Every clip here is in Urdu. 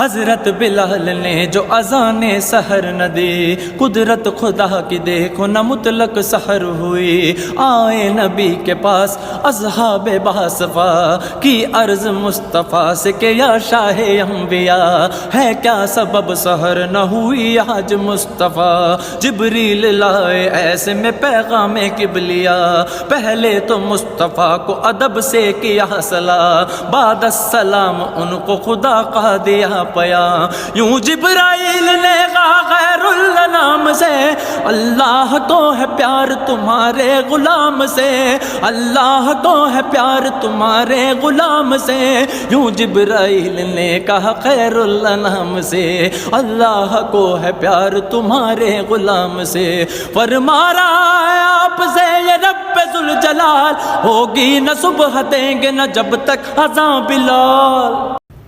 حضرت بلال نے جو اذان سحر نہ دی، قدرت خدا کی دیکھو نہ مطلق سحر ہوئی۔ آئے نبی کے پاس اصحاب باصفا کی عرض مصطفیٰ سے کہ یا شاہ انبیاء ہے کیا سبب سحر نہ ہوئی آج مصطفیٰ؟ جبریل لائے ایسے میں پیغام قبلیا، پہلے تو مصطفیٰ کو ادب سے کیا سلام، بعد السلام ان کو خدا کا دیا پیا۔ یوں جبرائیل نے کہا غیر الانام سے، اللہ کو ہے پیار تمہارے غلام سے، اللہ کو ہے پیار تمہارے غلام سے۔ یوں جبرائیل نے کہا خیر الانام سے، اللہ کو ہے پیار تمہارے غلام سے۔ فرما رہا ہے آپ سے یہ رب ذوالجلال، ہوگی نہ صبح دیں گے نہ جب تک اذاں بلال۔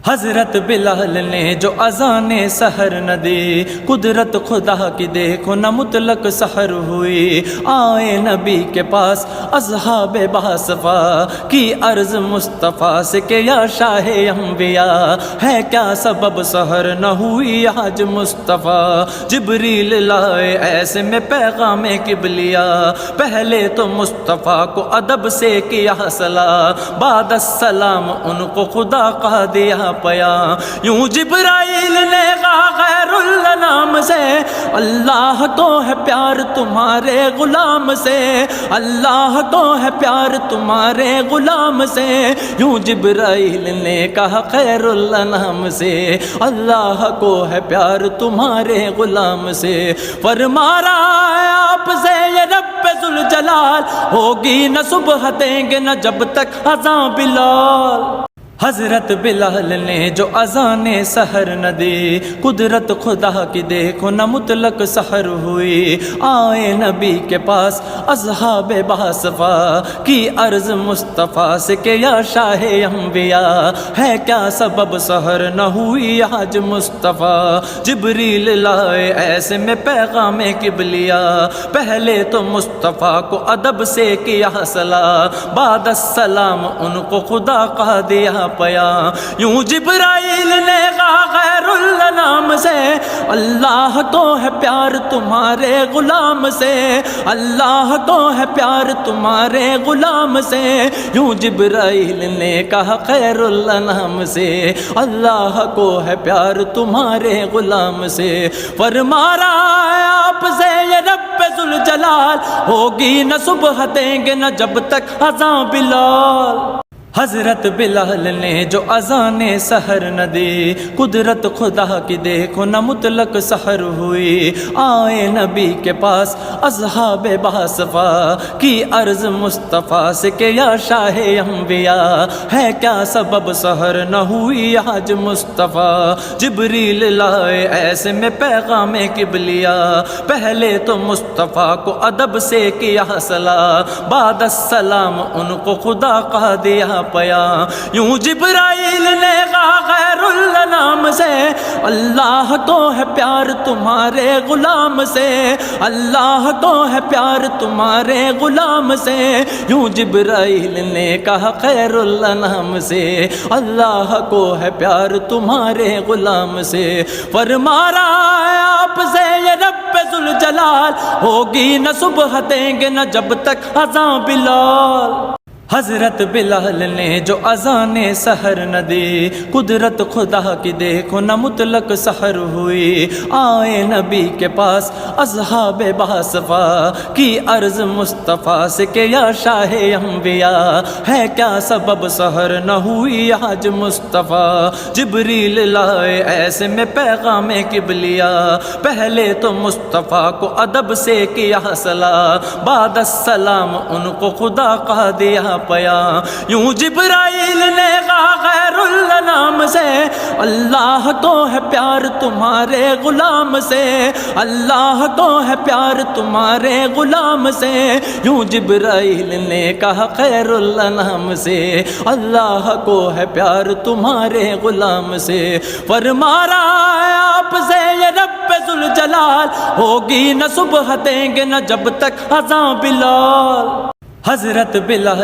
حضرت بلال نے جو اذان سحر نہ دی، قدرت خدا کی دیکھو نہ مطلق سحر ہوئی۔ آئے نبی کے پاس اصحاب باصفا کی عرض مصطفیٰ سے کہ یا شاہ انبیاء ہے کیا سبب سحر نہ ہوئی آج مصطفیٰ؟ جبریل لائے ایسے میں پیغام قبلیا، پہلے تو مصطفیٰ کو ادب سے کیا سلام، بعد السلام ان کو خدا کا دیا پیا۔ یوں جبرائیل نے کہا غیر الانام سے، اللہ کو ہے پیار تمہارے غلام سے، اللہ کو ہے پیار تمہارے غلام سے۔ یوں جبرائیل نے کہا خیر الانام سے، اللہ کو ہے پیار تمہارے غلام سے۔ فرما رہا ہے آپ سے یہ رب ذوالجلال، ہوگی نہ صبح دیں گے نہ جب تک اذاں بلال۔ حضرت بلال نے جو اذان سحر نہ دی، قدرت خدا کی دیکھو نہ مطلق سحر ہوئی۔ آئے نبی کے پاس اصحاب باصفا کی عرض مصطفیٰ سے کہ یا شاہ انبیاء ہے کیا سبب سحر نہ ہوئی آج مصطفیٰ؟ جبریل لائے ایسے میں پیغام قبلیا، پہلے تو مصطفیٰ کو ادب سے کیا سلام، بعد السلام ان کو خدا کا دیا پیا۔ یوں جبرائیل نے کہا غیر الانام سے، اللہ کو ہے پیار تمہارے غلام سے، اللہ کو ہے پیار تمہارے غلام سے۔ یوں جبرائیل نے کہا خیر الانام سے، اللہ کو ہے پیار تمہارے غلام سے۔ فرما رہا ہے آپ سے یہ رب ذوالجلال، ہوگی نہ صبح دیں گے نہ جب تک اذاں بلال۔ حضرت بلال نے جو اذان سحر نہ دی، قدرت خدا کی دیکھو نہ مطلق سحر ہوئی۔ آئے نبی کے پاس اصحاب باصفا کی عرض مصطفیٰ سے کہ یا شاہ انبیاء ہے کیا سبب سحر نہ ہوئی آج مصطفیٰ؟ جبریل لائے ایسے میں پیغام قبلیا، پہلے تو مصطفیٰ کو ادب سے کیا سلام، بعد السلام ان کو خدا کا دیا پیا۔ یوں جبرائیل نے کہا غیر الانام سے، اللہ کو ہے پیار تمہارے غلام سے، اللہ کو ہے پیار تمہارے غلام سے۔ یوں جبرائیل نے کہا خیر الانام سے، اللہ کو ہے پیار تمہارے غلام سے۔ فرما رہا ہے آپ سے یہ رب ذوالجلال، ہوگی نہ صبح دیں گے نہ جب تک اذاں بلال۔ حضرت بلال نے جو اذان سحر نہ دی، قدرت خدا کی دیکھو نہ مطلق سحر ہوئی۔ آئے نبی کے پاس اصحاب باصفا کی عرض مصطفیٰ سے کہ یا شاہ انبیاء ہے کیا سبب سحر نہ ہوئی آج مصطفیٰ؟ جبریل لائے ایسے میں پیغام قبلیا، پہلے تو مصطفیٰ کو ادب سے کیا سلام، بعد السلام ان کو خدا کا دیا پیا۔ یوں جبرائیل نے کہا غیر الانام سے، اللہ کو ہے پیار تمہارے غلام سے، اللہ کو ہے پیار تمہارے غلام سے۔ یوں جبرائیل نے کہا خیر الانام سے، اللہ کو ہے پیار تمہارے غلام سے۔ فرما رہا ہے آپ سے یہ رب ذوالجلال، ہوگی نہ صبح دیں گے نہ جب تک اذاں بلال۔ حضرت بلال